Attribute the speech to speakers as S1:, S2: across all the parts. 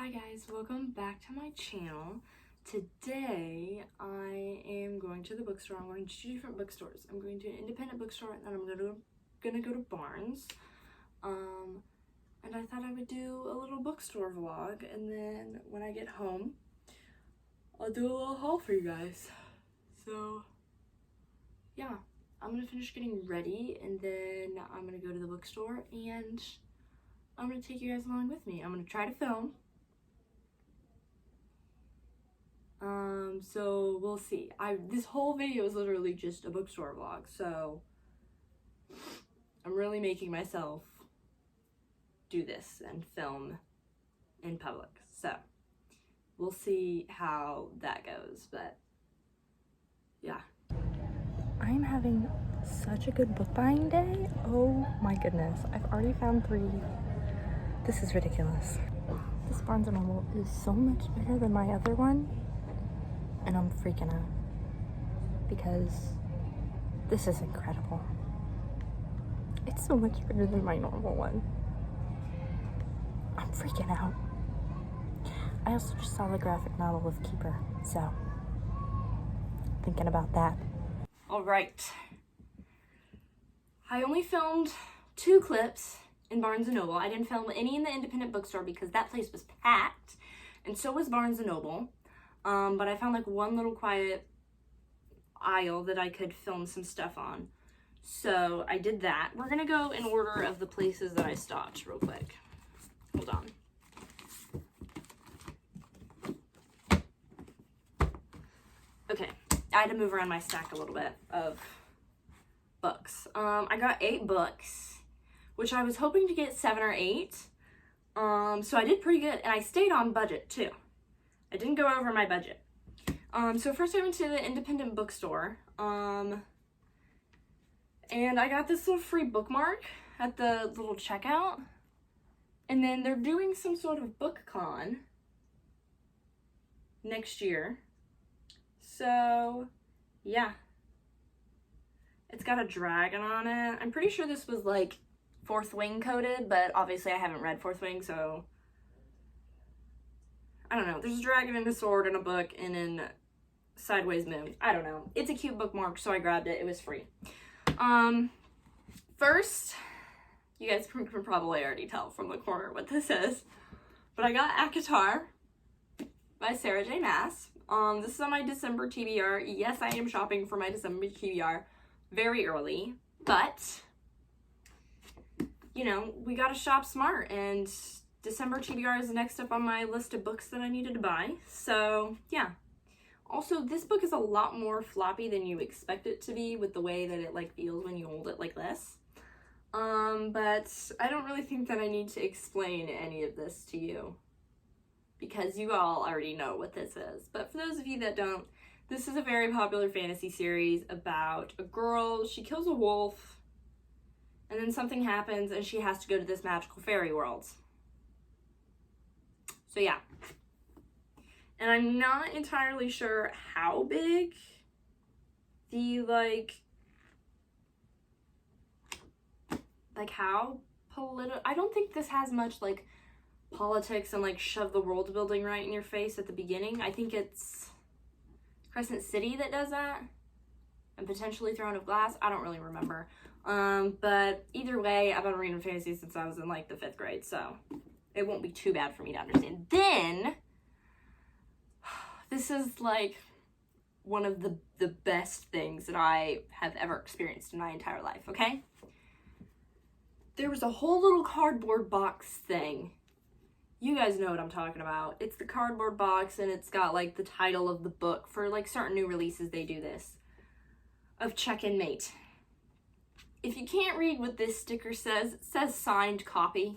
S1: Hi guys, welcome back to my channel. Today I am going to the bookstore. I'm going to two different bookstores. I'm going to an independent bookstore and then I'm gonna go to Barnes. And I thought I would do a little bookstore vlog, and then when I get home I'll do a little haul for you guys. So yeah, I'm gonna finish getting ready and then I'm gonna go to the bookstore and I'm gonna take you guys along with me. I'm gonna try to film. So we'll see. This whole video is literally just a bookstore vlog, so I'm really making myself do this and film in public. So we'll see how that goes, but yeah. I'm having such a good book buying day. Oh my goodness. I've already found 3. This is ridiculous. This Barnes & Noble is so much better than my other one. And I'm freaking out because this is incredible. It's so much better than my normal one. I'm freaking out. I also just saw the graphic novel of Keeper, so thinking about that. All right. I only filmed 2 clips in Barnes & Noble. I didn't film any in the independent bookstore because that place was packed, and so was Barnes & Noble. But I found like one little quiet aisle that I could film some stuff on. So I did that. We're gonna go in order of the places that I stopped real quick. Hold on. Okay, I had to move around my stack a little bit of books. I got 8 books, which I was hoping to get 7 or 8. So I did pretty good, and I stayed on budget too. I didn't go over my budget. So first I went to the independent bookstore, and I got this little free bookmark at the little checkout, and then they're doing some sort of book con next year. So yeah, it's got a dragon on it. I'm pretty sure this was like Fourth Wing coded, but obviously I haven't read Fourth Wing, so I don't know. There's a dragon and a sword and a book and an sideways moon. I don't know. It's a cute bookmark, so I grabbed it. It was free. First, you guys can probably already tell from the corner what this is, but I got ACOTAR by Sarah J. Maas. This is on my December TBR. Yes, I am shopping for my December TBR very early, but you know, we gotta shop smart, and December TBR is next up on my list of books that I needed to buy. So yeah. Also, this book is a lot more floppy than you expect it to be with the way that it like feels when you hold it like this. But I don't really think that I need to explain any of this to you because you all already know what this is. But for those of you that don't, this is a very popular fantasy series about a girl. She kills a wolf and then something happens and she has to go to this magical fairy world. So yeah, and I'm not entirely sure how big the like how political, I don't think this has much like politics and like shove the world building right in your face at the beginning. I think it's Crescent City that does that, and potentially Throne of Glass. I don't really remember. But either way, I've been reading fantasy since I was in like the 5th grade, so it won't be too bad for me to understand. Then, this is like one of the best things that I have ever experienced in my entire life, okay? There was a whole little cardboard box thing. You guys know what I'm talking about. It's the cardboard box and it's got like the title of the book. For like certain new releases, they do this. Of Check and Mate. If you can't read what this sticker says, it says signed copy.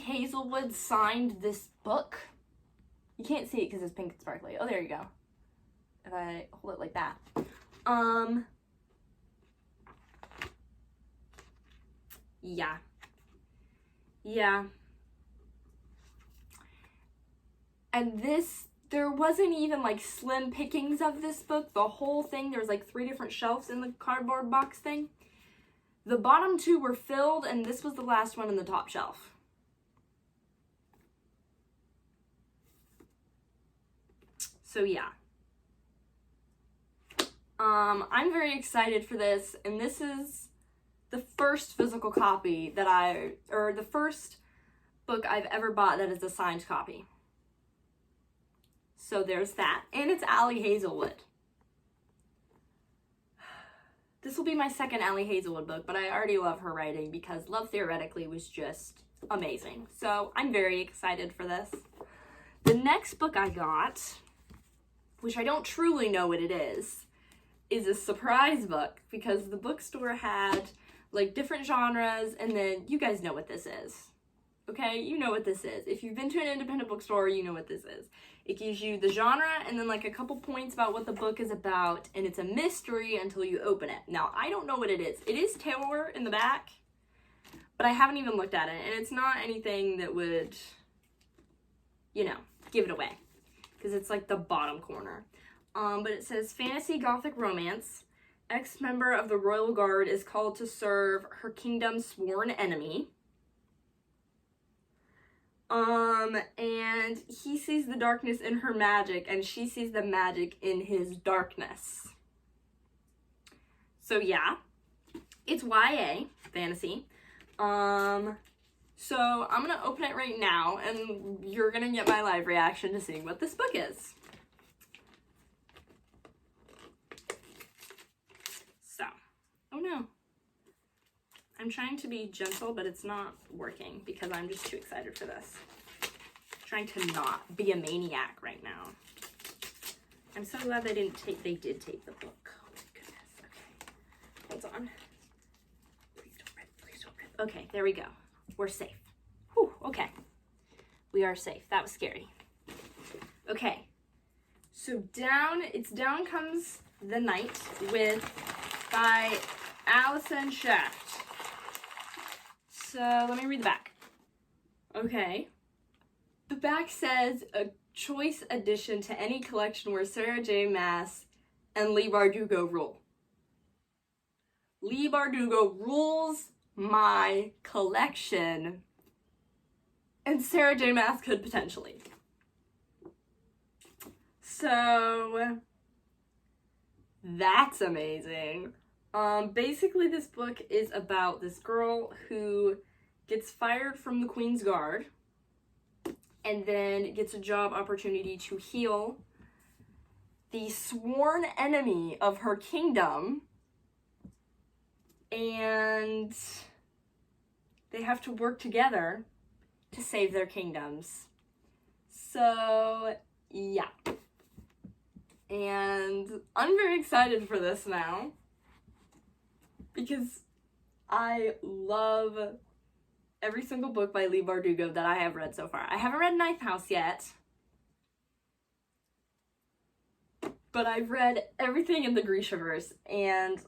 S1: Hazelwood signed this book. You can't see it because it's pink and sparkly. Oh, there you go. If I hold it like that. Yeah. And this, there wasn't even like slim pickings of this book. The whole thing, there was like 3 different shelves in the cardboard box thing. The bottom 2 were filled and this was the last one in the top shelf. So yeah. I'm very excited for this, and this is the first physical copy that the first book I've ever bought that is a signed copy. So there's that. And it's Hazelwood. This will be my second Hazelwood book, but I already love her writing because Love Theoretically was just amazing. So I'm very excited for this. The next book I got, which I don't truly know what it is a surprise book because the bookstore had like different genres, and then you guys know what this is. Okay, you know what this is. If you've been to an independent bookstore, you know what this is. It gives you the genre and then like a couple points about what the book is about, and it's a mystery until you open it. Now, I don't know what it is. It is terror in the back, but I haven't even looked at it, and it's not anything that would, you know, give it away, because it's like the bottom corner. But it says, fantasy gothic romance. Ex-member of the royal guard is called to serve her kingdom's sworn enemy. And he sees the darkness in her magic, and she sees the magic in his darkness. So yeah, it's YA fantasy. So I'm gonna open it right now, and you're gonna get my live reaction to seeing what this book is. So, oh no. I'm trying to be gentle, but it's not working because I'm just too excited for this. I'm trying to not be a maniac right now. I'm so glad they did take the book. Oh my goodness. Okay. Hold on. Please don't rip. Okay, there we go. We're safe. Whew, okay. We are safe. That was scary. Okay. So down comes the night by Alexandra. So let me read the back. Okay. The back says, a choice addition to any collection where Sarah J. Maas and Leigh Bardugo rule. Leigh Bardugo rules my collection, and Sarah J. Maas could potentially. So that's amazing. Basically this book is about this girl who gets fired from the Queen's Guard and then gets a job opportunity to heal the sworn enemy of her kingdom, and they have to work together to save their kingdoms. So yeah, and I'm very excited for this now because I love every single book by Leigh Bardugo that I have read so far. I haven't read Ninth House yet, but I've read everything in the Grishaverse, and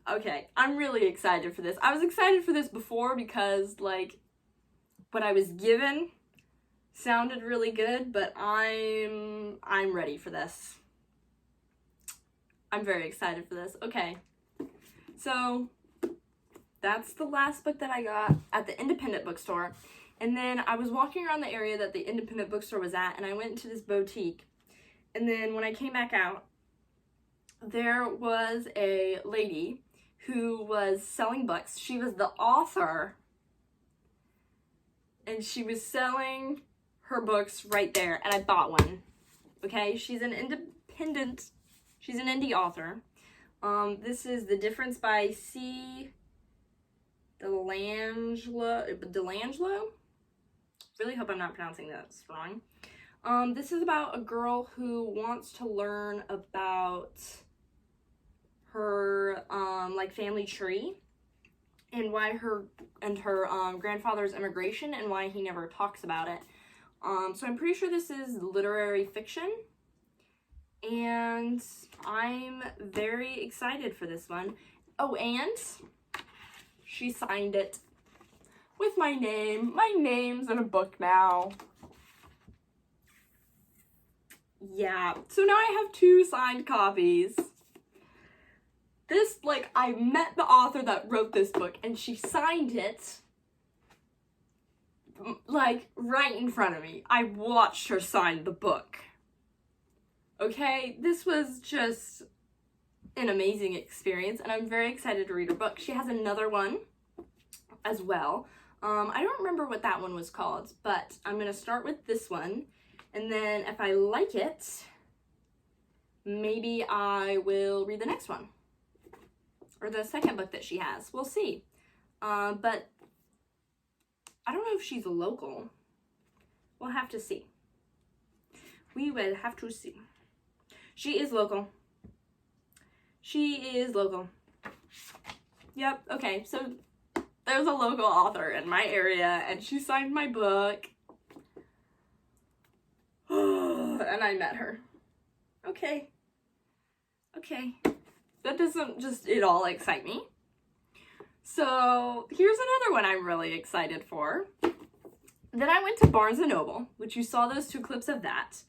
S1: okay, I'm really excited for this. I was excited for this before because, like, what I was given sounded really good, but I'm ready for this. I'm very excited for this. Okay. So that's the last book that I got at the independent bookstore. And then I was walking around the area that the independent bookstore was at, and I went into this boutique. And then when I came back out, there was a lady who was selling books. She was the author, and she was selling her books right there, and I bought one. Okay, she's an indie author. This is The Difference by C. Delangelo? Really hope I'm not pronouncing that wrong. This is about a girl who wants to learn about her, like, family tree and why her grandfather's immigration and why he never talks about it. So I'm pretty sure this is literary fiction, and I'm very excited for this one. Oh, and she signed it with my name. My name's in a book now. Yeah, so now I have 2 signed copies. This, like, I met the author that wrote this book, and she signed it, like, right in front of me. I watched her sign the book. Okay, this was just an amazing experience, and I'm very excited to read her book. She has another one as well. I don't remember what that one was called, but I'm going to start with this one, and then if I like it, maybe I will read the next one, or the second book that she has. We'll see. But I don't know if she's a local. We'll have to see. We will have to see. She is local. She is local. Yep, okay, so there's a local author in my area, and she signed my book. And I met her. Okay. That doesn't just at all excite me. So here's another one I'm really excited for. Then I went to Barnes & Noble, which you saw those 2 clips of that.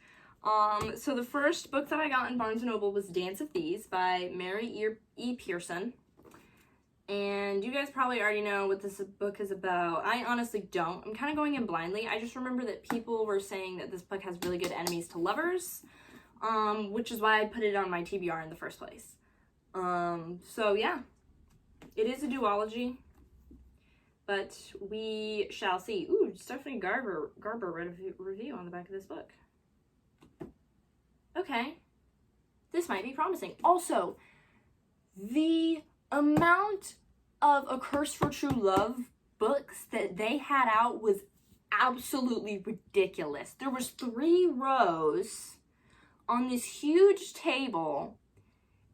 S1: So the first book that I got in Barnes & Noble was Dance of Thieves by Mary E. Parson. And you guys probably already know what this book is about. I honestly don't. I'm kind of going in blindly. I just remember that people were saying that this book has really good enemies to lovers, which is why I put it on my TBR in the first place. So yeah, it is a duology, but we shall see. Ooh, Stephanie Garber read a review on the back of this book. Okay, this might be promising. Also, the amount of A Curse for True Love books that they had out was absolutely ridiculous. There was 3 rows on this huge table,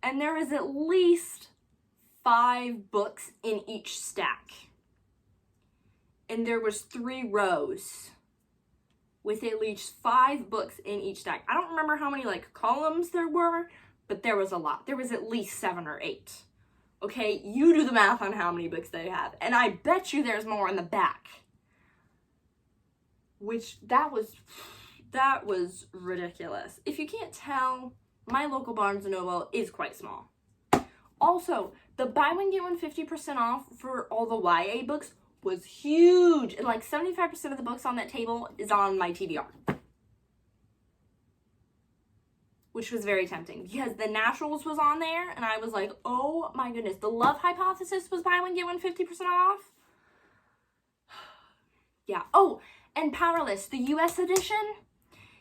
S1: and there was at least 5 books in each stack. And there was 3 rows with at least 5 books in each stack. I don't remember how many columns there were, but there was a lot. There was at least 7 or 8. Okay, you do the math on how many books they have. And I bet you there's more in the back. Which, that was ridiculous. If you can't tell, my local Barnes & Noble is quite small. Also, the buy one get one 50% off for all the YA books was huge. And 75% of the books on that table is on my TBR. Which was very tempting because the Naturals was on there, and I was like, oh my goodness. The Love Hypothesis was buy one get one 50% off. Yeah. Oh, and Powerless, the US edition,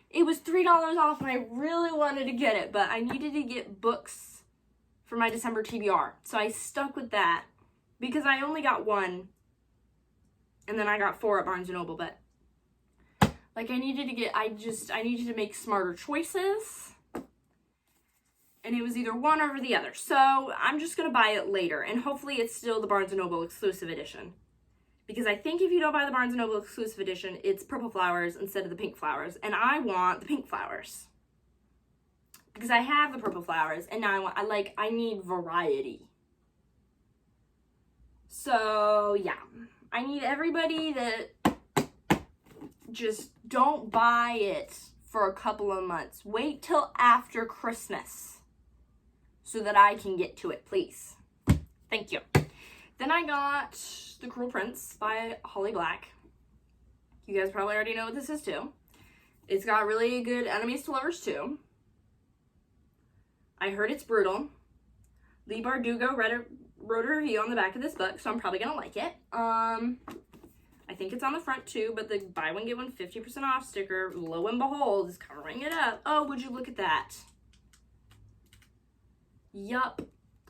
S1: it was $3 off, and I really wanted to get it, but I needed to get books for my December TBR. So I stuck with that because I only got 1, and then I got 4 at Barnes & Noble, but I needed to make smarter choices. And it was either one or the other. So I'm just going to buy it later. And hopefully it's still the Barnes & Noble exclusive edition. Because I think if you don't buy the Barnes & Noble exclusive edition, it's purple flowers instead of the pink flowers. And I want the pink flowers. Because I have the purple flowers. And now I need variety. So yeah. I need everybody that just don't buy it for a couple of months. Wait till after Christmas. So that I can get to it, please. Thank you. Then I got The Cruel Prince by Holly Black. You guys probably already know what this is too. It's got really good enemies to lovers too. I heard it's brutal. Lee Bardugo wrote a review on the back of this book, so I'm probably gonna like it. I think it's on the front too, but the buy one get one 50% off sticker, lo and behold, is covering it up. Oh, would you look at that? Yup.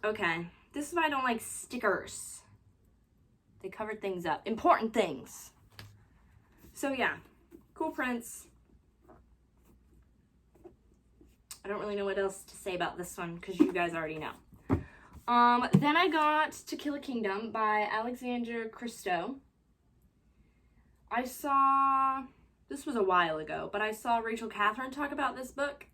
S1: Okay. This is why I don't like stickers. They covered things up. Important things. So yeah. Cool Prince. I don't really know what else to say about this one because you guys already know. Then I got To Kill a Kingdom by Alexandra Christo. I saw, this was a while ago, but I saw Rachel Catherine talk about this book.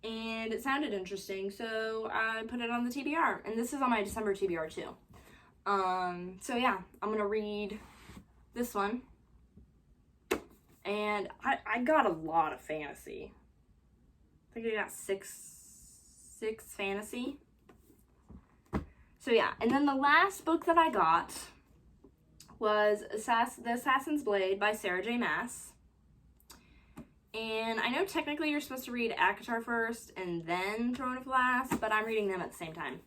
S1: And it sounded interesting, so I put it on the TBR. And this is on my December TBR too. So yeah, I'm gonna read this one. And I got a lot of fantasy. I think I got six fantasy. So yeah, and then the last book that I got was The Assassin's Blade by Sarah J. Maas. And I know technically you're supposed to read ACOTAR first and then Throne of Glass, but I'm reading them at the same time.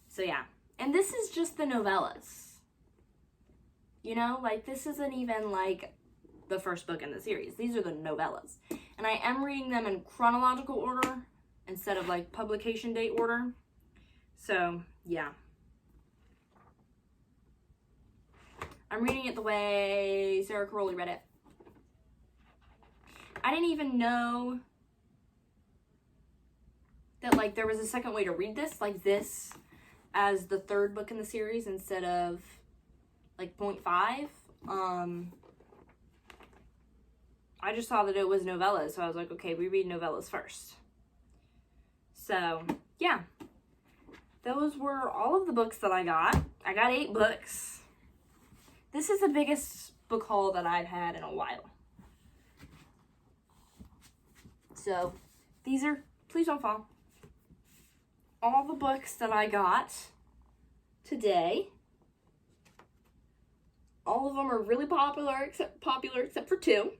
S1: So yeah. And this is just the novellas. You know, like this isn't even like the first book in the series. These are the novellas. And I am reading them in chronological order instead of like publication date order. So yeah. I'm reading it the way Sarah Caroli read it. I didn't even know that like there was a second way to read this, like this as the third book in the series instead of like 0.5. I just saw that it was novellas, so I was like, okay, we read novellas first. So yeah, those were all of the books that I got. I got 8 books. This is the biggest book haul that I've had in a while. So these are, please don't fall, all the books that I got today. All of them are really popular except for 2.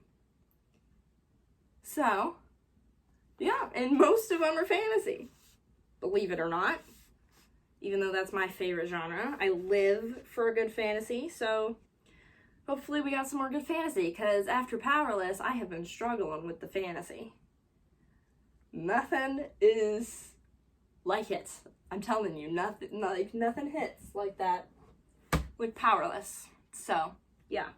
S1: So yeah, and most of them are fantasy, believe it or not. Even though that's my favorite genre, I live for a good fantasy, so hopefully we got some more good fantasy, because after Powerless, I have been struggling with the fantasy. Nothing is like it. I'm telling you, nothing hits like that with Powerless. So, yeah.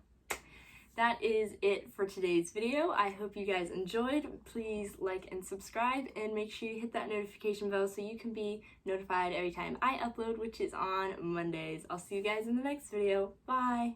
S1: That is it for today's video. I hope you guys enjoyed. Please like and subscribe, and make sure you hit that notification bell so you can be notified every time I upload, which is on Mondays. I'll see you guys in the next video. Bye!